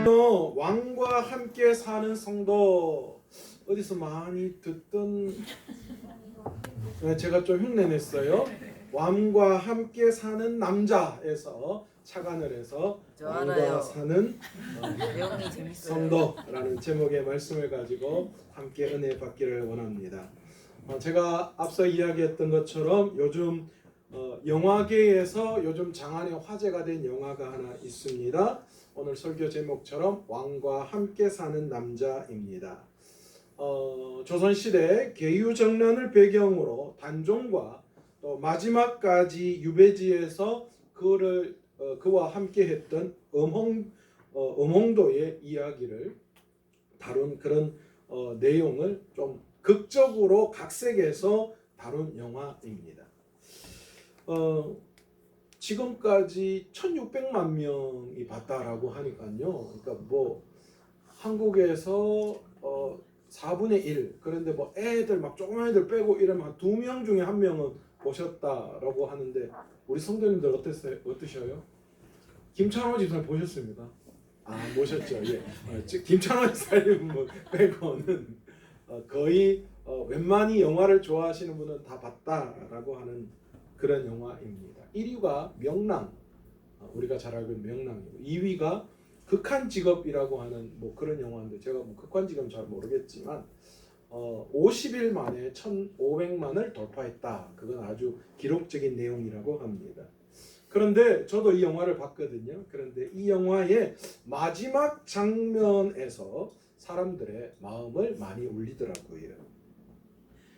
왕과 함께 사는 성도 어디서 많이 듣던 제가 좀 흉내냈어요. 왕과 함께 사는 남자에서 착안을 해서 왕과 사는 내용이 재밌어요. 성도라는 제목의 말씀을 가지고 함께 은혜 받기를 원합니다. 제가 앞서 이야기했던 것처럼 요즘 영화계에서 요즘 장안의 화제가 된 영화가 하나 있습니다. 오늘 설교 제목처럼 왕과 함께 사는 남자입니다. 조선시대 개유정란을 배경으로 단종과 또 마지막까지 유배지에서 그와 함께했던 엄홍도의 이야기를 다룬 그런 내용을 좀 극적으로 각색해서 다룬 영화입니다. 지금까지 1600만 명이 봤다라고 하니까요. 그러니까 뭐 한국에서 4분의 1 그런데 뭐 애들 막 조그만 애들 빼고 이러면 한 2명 중에 1명은 보셨다라고 하는데 우리 성도님들 어떠셔요? 김찬호 집사님 보셨습니까? 보셨죠. 예. 김찬호 집사님 빼고는 거의 웬만히 영화를 좋아하시는 분은 다 봤다라고 하는 그런 영화입니다. 1위가 명랑, 우리가 잘 알고 있는 명랑이고 2위가 극한직업이라고 하는 뭐 그런 영화인데 제가 뭐 극한직업은 잘 모르겠지만 50일 만에 1,500만을 돌파했다. 그건 아주 기록적인 내용이라고 합니다. 그런데 저도 이 영화를 봤거든요. 그런데 이 영화의 마지막 장면에서 사람들의 마음을 많이 울리더라고요.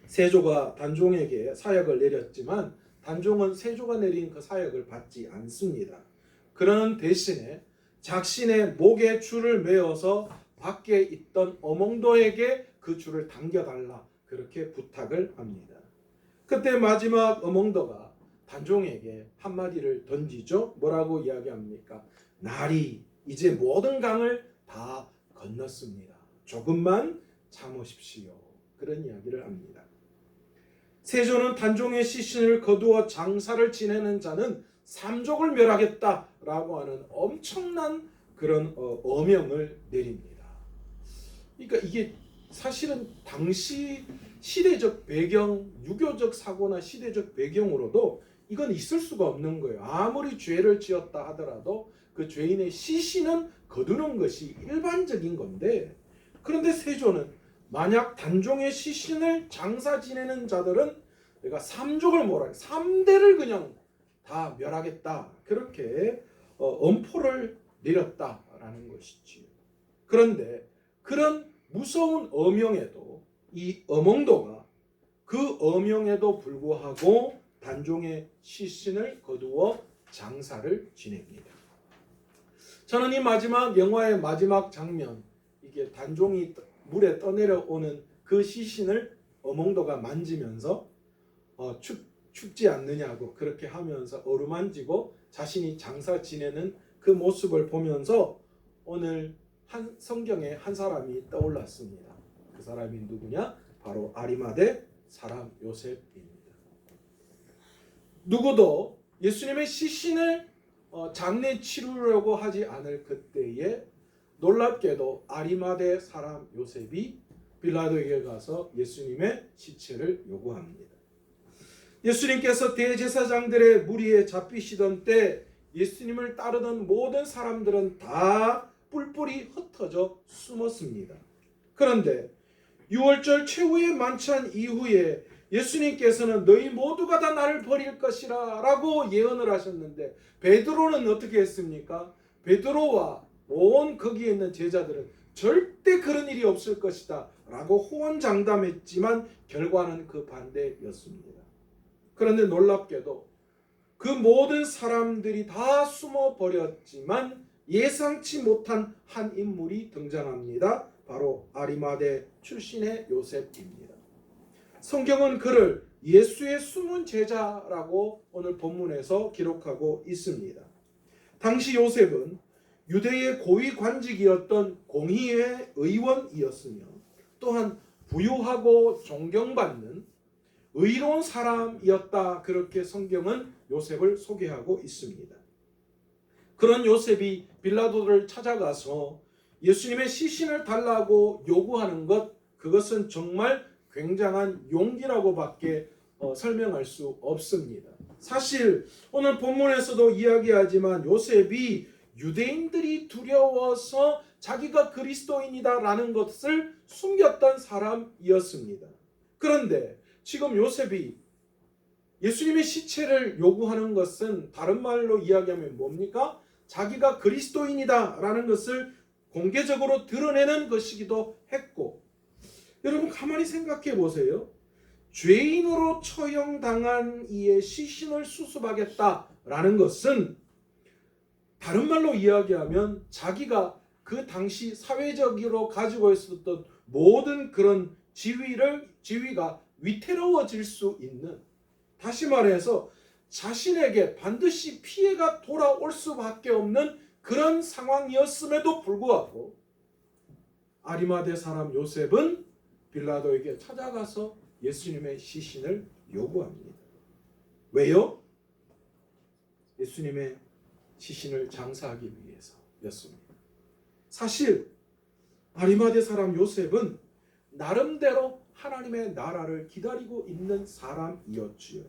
세조가 단종에게 사약을 내렸지만 단종은 세조가 내린 그 사약을 받지 않습니다. 그러는 대신에 자신의 목에 줄을 메어서 밖에 있던 엄홍도에게 그 줄을 당겨달라 그렇게 부탁을 합니다. 그때 마지막 엄홍도가 단종에게 한마디를 던지죠. 뭐라고 이야기합니까? 날이 이제 모든 강을 다 건넜습니다. 조금만 참으십시오. 그런 이야기를 합니다. 세조는 단종의 시신을 거두어 장사를 지내는 자는 삼족을 멸하겠다라고 하는 엄청난 그런 어명을 내립니다. 그러니까 이게 사실은 당시 시대적 배경, 유교적 사고나 시대적 배경으로도 이건 있을 수가 없는 거예요. 아무리 죄를 지었다 하더라도 그 죄인의 시신은 거두는 것이 일반적인 건데, 그런데 세조는 만약 단종의 시신을 장사 지내는 자들은 내가 삼족을 몰아야 3대를 그냥 다 멸하겠다 그렇게 엄포를 내렸다라는 것이지요. 그런데 그런 무서운 어명에도 이 엄홍도가 그 어명에도 불구하고 단종의 시신을 거두어 장사를 지냅니다. 저는 이 마지막 영화의 마지막 장면, 이게 단종이 물에 떠내려오는 그 시신을 엄홍도가 만지면서 춥지 않느냐고 그렇게 하면서 어루만지고 자신이 장사 지내는 그 모습을 보면서 오늘 성경에 한 사람이 떠올랐습니다. 그 사람이 누구냐? 바로 아리마대 사람 요셉입니다. 누구도 예수님의 시신을 장례 치르려고 하지 않을 그때에 놀랍게도 아리마대 사람 요셉이 빌라도에게 가서 예수님의 시체를 요구합니다. 예수님께서 대제사장들의 무리에 잡히시던 때 예수님을 따르던 모든 사람들은 다 뿔뿔이 흩어져 숨었습니다. 그런데 6월절 최후의 만찬 이후에 예수님께서는 너희 모두가 다 나를 버릴 것이라 라고 예언을 하셨는데 베드로는 어떻게 했습니까? 베드로와 온 거기에 있는 제자들은 절대 그런 일이 없을 것이다 라고 호언장담했지만 결과는 그 반대였습니다. 그런데 놀랍게도 그 모든 사람들이 다 숨어버렸지만 예상치 못한 한 인물이 등장합니다. 바로 아리마대 출신의 요셉입니다. 성경은 그를 예수의 숨은 제자라고 오늘 본문에서 기록하고 있습니다. 당시 요셉은 유대의 고위 관직이었던 공의회 의원이었으며 또한 부유하고 존경받는 의로운 사람이었다. 그렇게 성경은 요셉을 소개하고 있습니다. 그런 요셉이 빌라도를 찾아가서 예수님의 시신을 달라고 요구하는 것, 그것은 정말 굉장한 용기라고밖에 설명할 수 없습니다. 사실 오늘 본문에서도 이야기하지만 요셉이 유대인들이 두려워서 자기가 그리스도인이다라는 것을 숨겼던 사람이었습니다. 그런데 지금 요셉이 예수님의 시체를 요구하는 것은 다른 말로 이야기하면 뭡니까? 자기가 그리스도인이다라는 것을 공개적으로 드러내는 것이기도 했고, 여러분 가만히 생각해 보세요. 죄인으로 처형당한 이의 시신을 수습하겠다라는 것은 다른 말로 이야기하면 자기가 그 당시 사회적으로 가지고 있었던 모든 그런 지위가 위태로워질 수 있는, 다시 말해서 자신에게 반드시 피해가 돌아올 수밖에 없는 그런 상황이었음에도 불구하고 아리마대 사람 요셉은 빌라도에게 찾아가서 예수님의 시신을 요구합니다. 왜요? 예수님의 시신을 장사하기 위해서였습니다. 사실 아리마대 사람 요셉은 나름대로 하나님의 나라를 기다리고 있는 사람이었지요.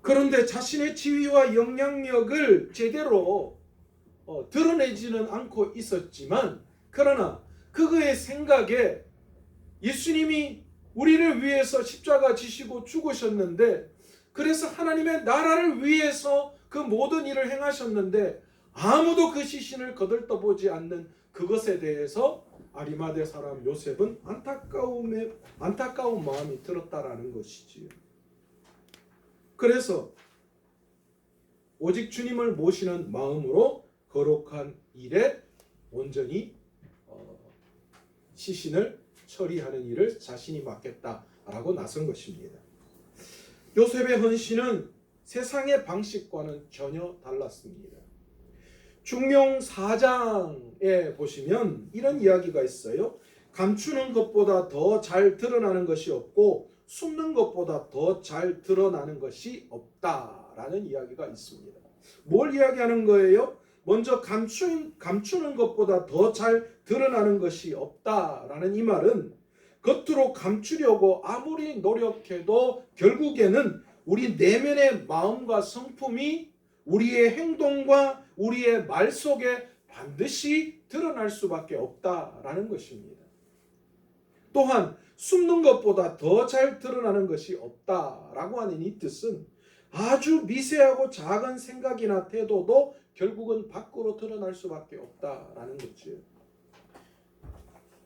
그런데 자신의 지위와 영향력을 제대로 드러내지는 않고 있었지만, 그러나 그의 생각에 예수님이 우리를 위해서 십자가 지시고 죽으셨는데, 그래서 하나님의 나라를 위해서 그 모든 일을 행하셨는데 아무도 그 시신을 거들떠보지 않는 그것에 대해서 아리마대 사람 요셉은 안타까운 마음이 들었다라는 것이지요. 그래서 오직 주님을 모시는 마음으로 거룩한 일에 온전히 시신을 처리하는 일을 자신이 맡겠다라고 나선 것입니다. 요셉의 헌신은 세상의 방식과는 전혀 달랐습니다. 중용 4장에 보시면 이런 이야기가 있어요. 감추는 것보다 더 잘 드러나는 것이 없고 숨는 것보다 더 잘 드러나는 것이 없다라는 이야기가 있습니다. 뭘 이야기하는 거예요? 먼저 감추는 것보다 더 잘 드러나는 것이 없다라는 이 말은 겉으로 감추려고 아무리 노력해도 결국에는 우리 내면의 마음과 성품이 우리의 행동과 우리의 말 속에 반드시 드러날 수밖에 없다라는 것입니다. 또한 숨는 것보다 더 잘 드러나는 것이 없다라고 하는 이 뜻은 아주 미세하고 작은 생각이나 태도도 결국은 밖으로 드러날 수밖에 없다라는 거죠.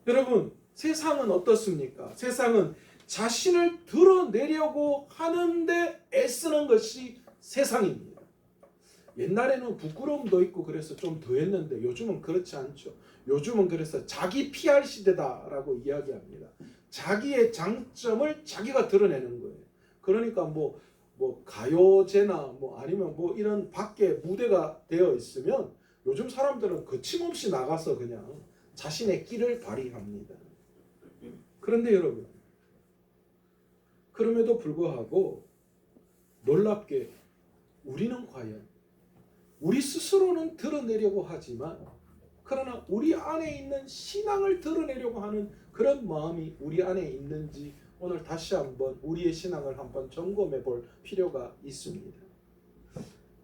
여러분, 세상은 어떻습니까? 세상은 자신을 드러내려고 하는데 애쓰는 것이 세상입니다. 옛날에는 부끄러움도 있고 그래서 좀 더 했는데 요즘은 그렇지 않죠. 요즘은 그래서 자기 PR 시대다라고 이야기합니다. 자기의 장점을 자기가 드러내는 거예요. 그러니까 뭐 가요제나 아니면 이런 밖에 무대가 되어 있으면 요즘 사람들은 거침없이 나가서 그냥 자신의 끼를 발휘합니다. 그런데 여러분, 그럼에도 불구하고 놀랍게 우리는 과연 우리 스스로는 드러내려고 하지만, 그러나 우리 안에 있는 신앙을 드러내려고 하는 그런 마음이 우리 안에 있는지 오늘 다시 한번 우리의 신앙을 한번 점검해 볼 필요가 있습니다.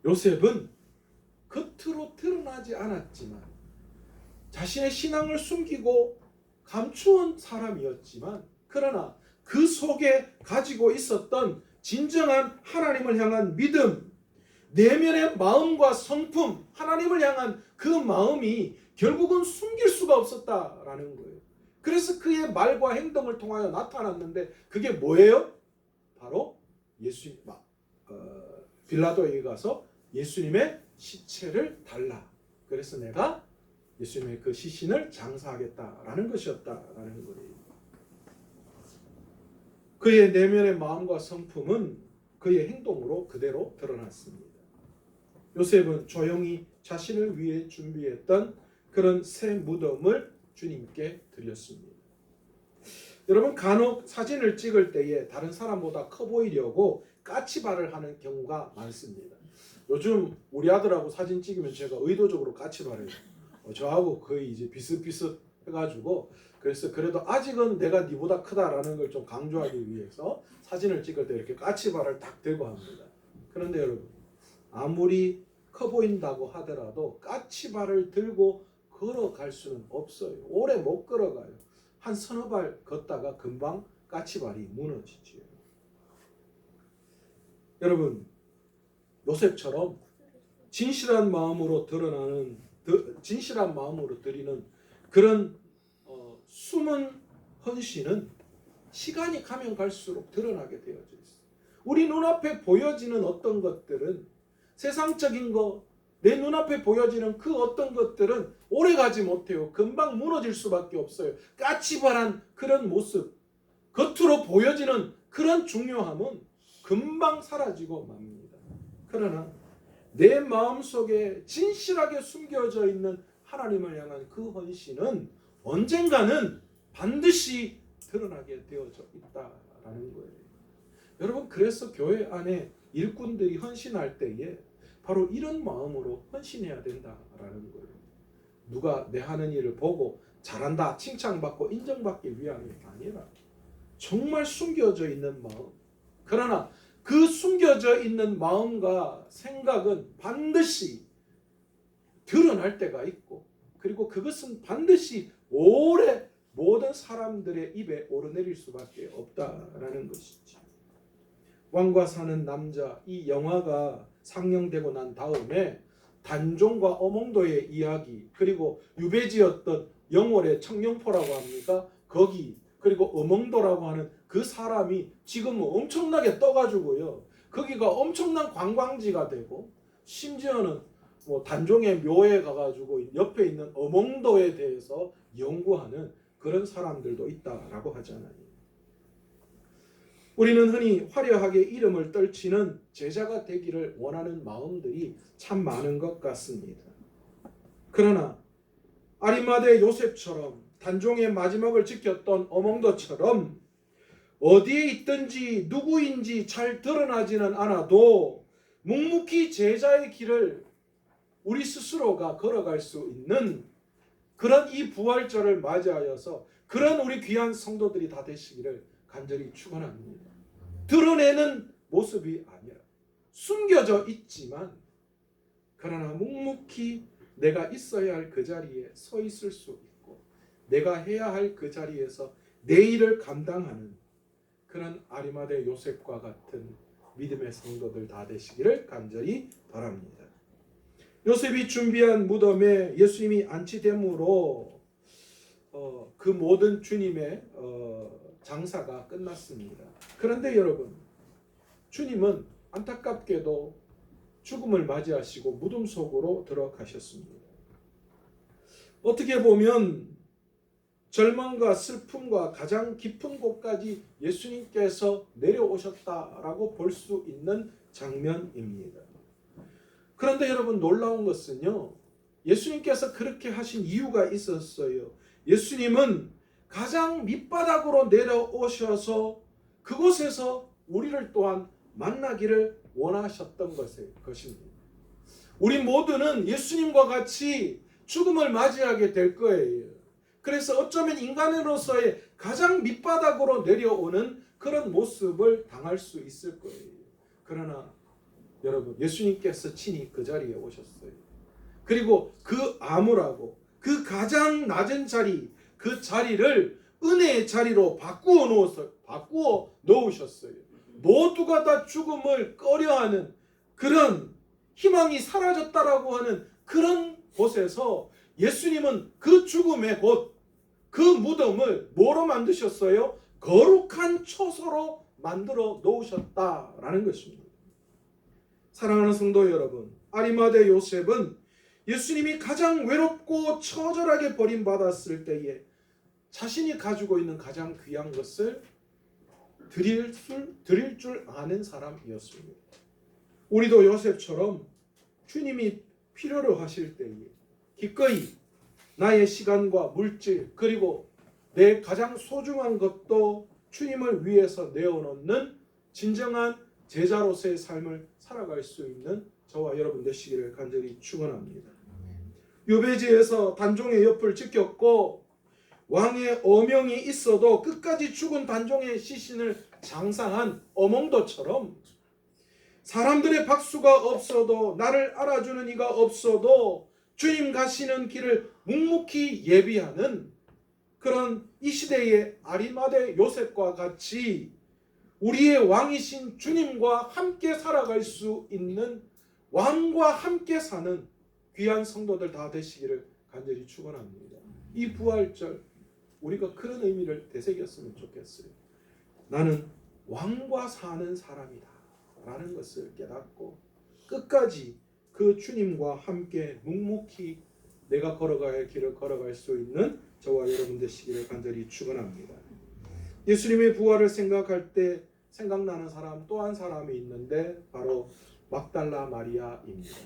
요셉은 겉으로 드러나지 않았지만 자신의 신앙을 숨기고 감추온 사람이었지만, 그러나 그 속에 가지고 있었던 진정한 하나님을 향한 믿음, 내면의 마음과 성품, 하나님을 향한 그 마음이 결국은 숨길 수가 없었다라는 거예요. 그래서 그의 말과 행동을 통하여 나타났는데 그게 뭐예요? 바로 빌라도에게 가서 예수님의 시체를 달라. 그래서 내가 예수님의 그 시신을 장사하겠다라는 것이었다라는 거예요. 그의 내면의 마음과 성품은 그의 행동으로 그대로 드러났습니다. 요셉은 조용히 자신을 위해 준비했던 그런 새 무덤을 주님께 드렸습니다. 여러분, 간혹 사진을 찍을 때에 다른 사람보다 커 보이려고 까치발을 하는 경우가 많습니다. 요즘 우리 아들하고 사진 찍으면 제가 의도적으로 까치발을 저하고 거의 이제 비슷비슷해가지고 그래서 그래도 아직은 내가 니보다 크다라는 걸 좀 강조하기 위해서 사진을 찍을 때 이렇게 까치발을 딱 들고 합니다. 그런데 여러분 아무리 커 보인다고 하더라도 까치발을 들고 걸어갈 수는 없어요. 오래 못 걸어가요. 한 서너 발 걷다가 금방 까치발이 무너지지요. 여러분 요셉처럼 진실한 마음으로 드리는 그런 숨은 헌신은 시간이 가면 갈수록 드러나게 되어져 있어요. 우리 눈앞에 보여지는 어떤 것들은 세상적인 거, 내 눈앞에 보여지는 그 어떤 것들은 오래 가지 못해요. 금방 무너질 수밖에 없어요. 까치발한 그런 모습, 겉으로 보여지는 그런 중요함은 금방 사라지고 맙니다. 그러나 내 마음속에 진실하게 숨겨져 있는 하나님을 향한 그 헌신은 언젠가는 반드시 드러나게 되어져 있다라는 거예요. 여러분 그래서 교회 안에 일꾼들이 헌신할 때에 바로 이런 마음으로 헌신해야 된다라는 거예요. 누가 내 하는 일을 보고 잘한다 칭찬받고 인정받기 위함이 아니라 정말 숨겨져 있는 마음. 그러나 그 숨겨져 있는 마음과 생각은 반드시 드러날 때가 있고 그리고 그것은 반드시 오래 모든 사람들의 입에 오르내릴 수밖에 없다라는 것이죠. 왕과 사는 남자 이 영화가 상영되고 난 다음에 단종과 어몽도의 이야기 그리고 유배지였던 영월의 청룡포라고 합니까? 거기 그리고 어몽도라고 하는 그 사람이 지금 엄청나게 떠가지고요. 거기가 엄청난 관광지가 되고 심지어는 뭐 단종의 묘에 가가지고 옆에 있는 어몽도에 대해서 연구하는 그런 사람들도 있다라고 하잖아요. 우리는 흔히 화려하게 이름을 떨치는 제자가 되기를 원하는 마음들이 참 많은 것 같습니다. 그러나 아리마대 요셉처럼 단종의 마지막을 지켰던 어몽도처럼 어디에 있든지 누구인지 잘 드러나지는 않아도 묵묵히 제자의 길을 우리 스스로가 걸어갈 수 있는 그런 이 부활절을 맞이하여서 그런 우리 귀한 성도들이 다 되시기를 간절히 축원합니다. 드러내는 모습이 아니라 숨겨져 있지만 그러나 묵묵히 내가 있어야 할 그 자리에 서 있을 수 있고 내가 해야 할 그 자리에서 내 일을 감당하는 그런 아리마대 요셉과 같은 믿음의 성도들 다 되시기를 간절히 바랍니다. 요셉이 준비한 무덤에 예수님이 안치됨으로 그 모든 주님의 장사가 끝났습니다. 그런데 여러분 주님은 안타깝게도 죽음을 맞이하시고 무덤 속으로 들어가셨습니다. 어떻게 보면 절망과 슬픔과 가장 깊은 곳까지 예수님께서 내려오셨다라고 볼 수 있는 장면입니다. 그런데 여러분 놀라운 것은요. 예수님께서 그렇게 하신 이유가 있었어요. 예수님은 가장 밑바닥으로 내려오셔서 그곳에서 우리를 또한 만나기를 원하셨던 것입니다. 우리 모두는 예수님과 같이 죽음을 맞이하게 될 거예요. 그래서 어쩌면 인간으로서의 가장 밑바닥으로 내려오는 그런 모습을 당할 수 있을 거예요. 그러나 여러분 예수님께서 친히 그 자리에 오셨어요. 그리고 그 암울하고 그 가장 낮은 자리 그 자리를 은혜의 자리로 바꾸어 놓으셨어요. 모두가 다 죽음을 꺼려하는 그런 희망이 사라졌다라고 하는 그런 곳에서 예수님은 그 죽음의 곳, 그 무덤을 뭐로 만드셨어요? 거룩한 초소로 만들어 놓으셨다라는 것입니다. 사랑하는 성도 여러분, 아리마대 요셉은 예수님이 가장 외롭고 처절하게 버림받았을 때에 자신이 가지고 있는 가장 귀한 것을 드릴 줄 아는 사람이었습니다. 우리도 요셉처럼 주님이 필요로 하실 때에 기꺼이 나의 시간과 물질 그리고 내 가장 소중한 것도 주님을 위해서 내어놓는 진정한 제자로서의 삶을 살아갈 수 있는 저와 여러분 되시기를 간절히 축원합니다. 유배지에서 단종의 옆을 지켰고 왕의 어명이 있어도 끝까지 죽은 단종의 시신을 장사한 어몽도처럼 사람들의 박수가 없어도 나를 알아주는 이가 없어도 주님 가시는 길을 묵묵히 예비하는 그런 이 시대의 아리마대 요셉과 같이 우리의 왕이신 주님과 함께 살아갈 수 있는 왕과 함께 사는 귀한 성도들 다 되시기를 간절히 축원합니다. 이 부활절 우리가 그런 의미를 되새겼으면 좋겠어요. 나는 왕과 사는 사람이다 라는 것을 깨닫고 끝까지 그 주님과 함께 묵묵히 내가 걸어가야 할 길을 걸어갈 수 있는 저와 여러분 되시기를 간절히 축원합니다. 예수님의 부활을 생각할 때 생각나는 사람 또 한 사람이 있는데 바로 막달라 마리아입니다.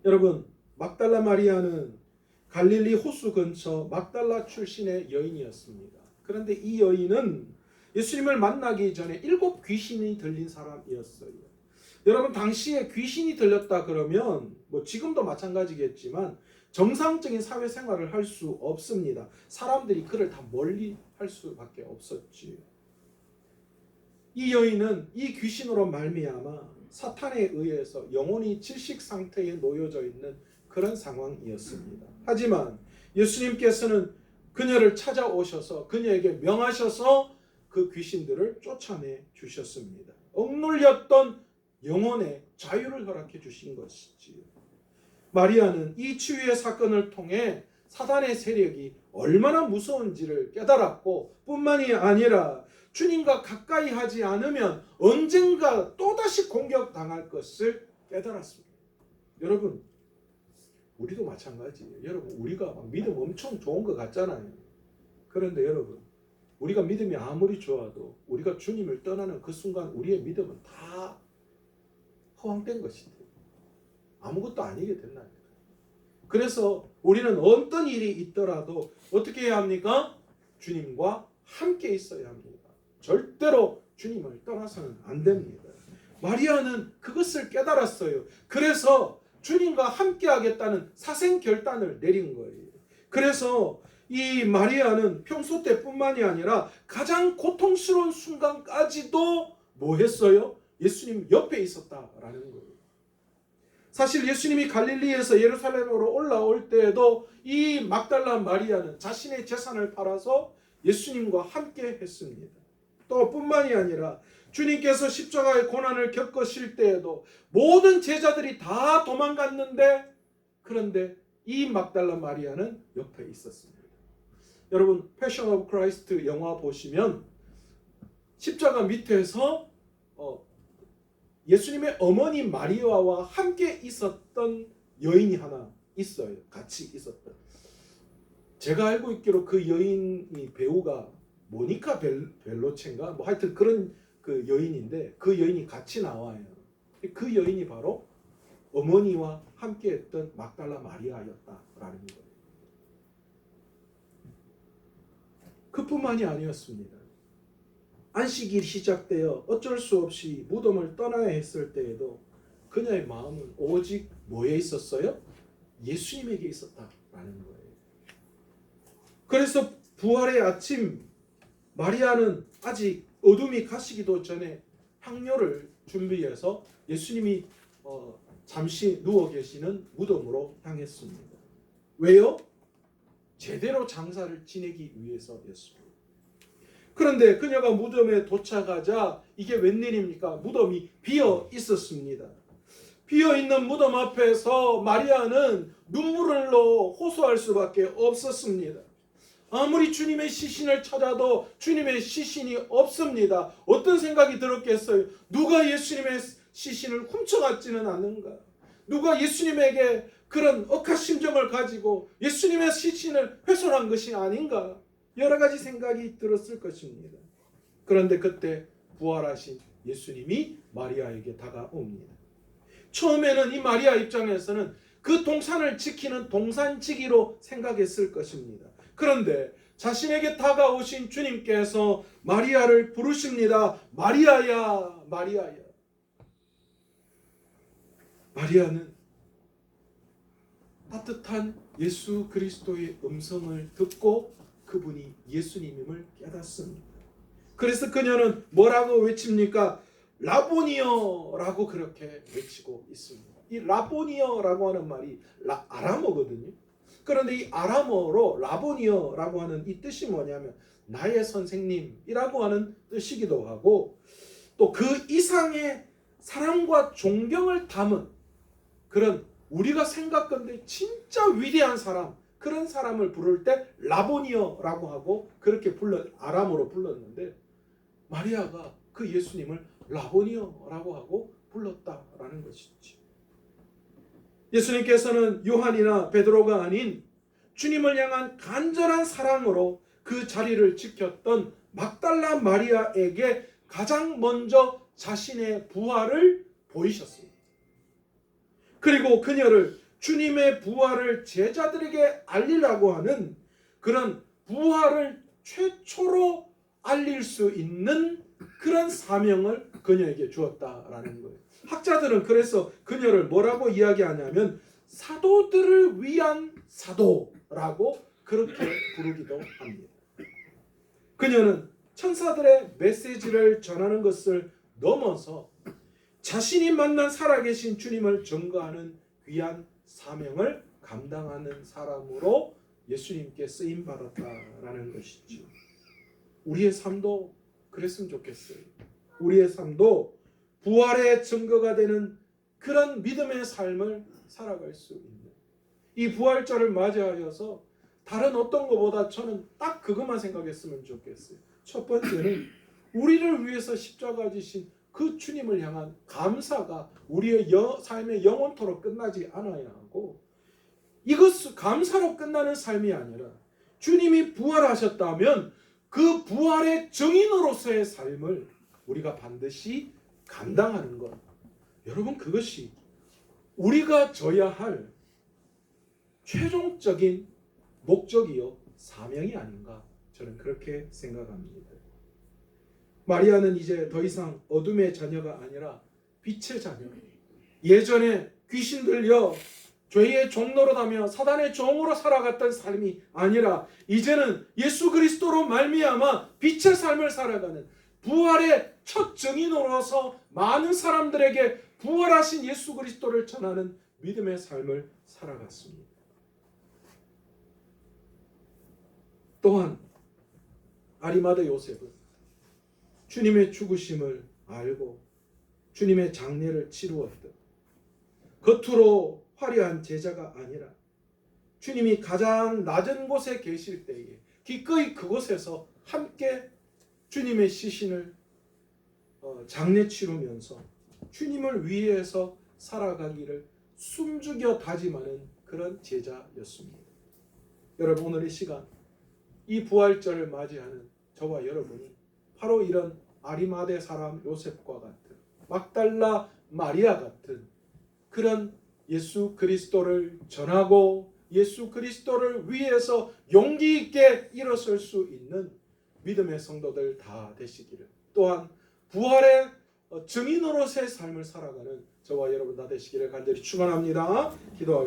여러분, 막달라 마리아는 갈릴리 호수 근처 막달라 출신의 여인이었습니다. 그런데 이 여인은 예수님을 만나기 전에 7 귀신이 들린 사람이었어요. 여러분, 당시에 귀신이 들렸다 그러면 뭐 지금도 마찬가지겠지만 정상적인 사회생활을 할 수 없습니다. 사람들이 그를 다 멀리 할 수밖에 없었지요. 이 여인은 이 귀신으로 말미암아 사탄에 의해서 영혼이 질식 상태에 놓여져 있는 그런 상황이었습니다. 하지만 예수님께서는 그녀를 찾아오셔서 그녀에게 명하셔서 그 귀신들을 쫓아내 주셨습니다. 억눌렸던 영혼의 자유를 허락해 주신 것이지요. 마리아는 이 치유의 사건을 통해 사단의 세력이 얼마나 무서운지를 깨달았고 뿐만이 아니라 주님과 가까이 하지 않으면 언젠가 또다시 공격당할 것을 깨달았습니다. 여러분, 우리도 마찬가지예요. 여러분, 우리가 막 믿음 엄청 좋은 것 같잖아요. 그런데 여러분, 우리가 믿음이 아무리 좋아도 우리가 주님을 떠나는 그 순간 우리의 믿음은 다 허황된 것이죠. 아무것도 아니게 된다니까. 그래서 우리는 어떤 일이 있더라도 어떻게 해야 합니까? 주님과 함께 있어야 합니다. 절대로 주님을 떠나서는 안 됩니다. 마리아는 그것을 깨달았어요. 그래서 주님과 함께 하겠다는 사생 결단을 내린 거예요. 그래서 이 마리아는 평소 때뿐만이 아니라 가장 고통스러운 순간까지도 뭐 했어요? 예수님 옆에 있었다라는 거예요. 사실 예수님이 갈릴리에서 예루살렘으로 올라올 때에도 이 막달라 마리아는 자신의 재산을 팔아서 예수님과 함께 했습니다. 또 뿐만이 아니라 주님께서 십자가의 고난을 겪으실 때에도 모든 제자들이 다 도망갔는데 그런데 이 막달라 마리아는 옆에 있었습니다. 여러분, 패션 오브 크라이스트 영화 보시면 십자가 밑에서 예수님의 어머니 마리아와 함께 있었던 여인이 하나 있어요. 같이 있었던. 제가 알고 있기로 그 여인이 배우가 모니카 벨로체인가 뭐 하여튼 그런 그 여인인데 그 여인이 같이 나와요. 그 여인이 바로 어머니와 함께했던 막달라 마리아였다라는 거예요. 그뿐만이 아니었습니다. 안식일이 시작되어 어쩔 수 없이 무덤을 떠나야 했을 때에도 그녀의 마음은 오직 뭐에 있었어요? 예수님에게 있었다라는 거예요. 그래서 부활의 아침 마리아는 아직 어둠이 가시기도 전에 향료를 준비해서 예수님이 잠시 누워 계시는 무덤으로 향했습니다. 왜요? 제대로 장사를 지내기 위해서였습니다. 그런데 그녀가 무덤에 도착하자 이게 웬일입니까? 무덤이 비어 있었습니다. 비어 있는 무덤 앞에서 마리아는 눈물로 호소할 수밖에 없었습니다. 아무리 주님의 시신을 찾아도 주님의 시신이 없습니다. 어떤 생각이 들었겠어요? 누가 예수님의 시신을 훔쳐갔지는 않는가? 누가 예수님에게 그런 억한 심정을 가지고 예수님의 시신을 훼손한 것이 아닌가? 여러 가지 생각이 들었을 것입니다. 그런데 그때 부활하신 예수님이 마리아에게 다가옵니다. 처음에는 이 마리아 입장에서는 그 동산을 지키는 동산지기로 생각했을 것입니다. 그런데 자신에게 다가오신 주님께서 마리아를 부르십니다. 마리아야, 마리아야. 마리아는 따뜻한 예수 그리스도의 음성을 듣고 그분이 예수님임을 깨닫습니다. 그래서 그녀는 뭐라고 외칩니까? 라보니여라고 그렇게 외치고 있습니다. 이 라보니여라고 하는 말이 아람어거든요. 그런데 이 아람어로 라보니여라고 하는 이 뜻이 뭐냐면 나의 선생님이라고 하는 뜻이기도 하고, 또 그 이상의 사랑과 존경을 담은 그런, 우리가 생각건데 진짜 위대한 사람, 그런 사람을 부를 때 라보니여라고 하고 그렇게 아람어로 불렀는데, 마리아가 그 예수님을 라보니여라고 하고 불렀다라는 것이지. 예수님께서는 요한이나 베드로가 아닌 주님을 향한 간절한 사랑으로 그 자리를 지켰던 막달라 마리아에게 가장 먼저 자신의 부활을 보이셨습니다. 그리고 그녀를 주님의 부활을 제자들에게 알리려고 하는 그런 부활을 최초로 알릴 수 있는 그런 사명을 그녀에게 주었다라는 거예요. 학자들은 그래서 그녀를 뭐라고 이야기하냐면 사도들을 위한 사도라고 그렇게 부르기도 합니다. 그녀는 천사들의 메시지를 전하는 것을 넘어서 자신이 만난 살아계신 주님을 증거하는 귀한 사명을 감당하는 사람으로 예수님께 쓰임 받았다라는 것이죠. 우리의 삶도 그랬으면 좋겠어요. 우리의 삶도 부활의 증거가 되는 그런 믿음의 삶을 살아갈 수 있는, 이 부활절을 맞이하여서 다른 어떤 것보다 저는 딱 그것만 생각했으면 좋겠어요. 첫 번째는 우리를 위해서 십자가 지신 그 주님을 향한 감사가 우리의 삶의 영원토록 끝나지 않아야 하고, 이것 감사로 끝나는 삶이 아니라 주님이 부활하셨다면 그 부활의 증인으로서의 삶을 우리가 반드시 감당하는 것. 여러분, 그것이 우리가 져야 할 최종적인 목적이요 사명이 아닌가, 저는 그렇게 생각합니다. 마리아는 이제 더 이상 어둠의 자녀가 아니라 빛의 자녀, 예전에 귀신 들려 죄의 종로로 다며 사단의 종으로 살아갔던 삶이 아니라 이제는 예수 그리스도로 말미암아 빛의 삶을 살아가는 부활의 첫 증인으로서 많은 사람들에게 부활하신 예수 그리스도를 전하는 믿음의 삶을 살아갔습니다. 또한 아리마다 요셉은 주님의 죽으심을 알고 주님의 장례를 치루었던, 겉으로 화려한 제자가 아니라 주님이 가장 낮은 곳에 계실 때에 기꺼이 그곳에서 함께 주님의 시신을 장례 치르면서 주님을 위해서 살아가기를 숨죽여 다짐하는 그런 제자였습니다. 여러분, 오늘의 시간, 이 부활절을 맞이하는 저와 여러분이 바로 이런 아리마대 사람 요셉과 같은, 막달라 마리아 같은 그런 예수 그리스도를 전하고 예수 그리스도를 위해서 용기 있게 일어설 수 있는 믿음의 성도들 다 되시기를, 또한 부활의 증인으로서의 삶을 살아가는 저와 여러분 다 되시기를 간절히 축원합니다. 기도하겠습니다.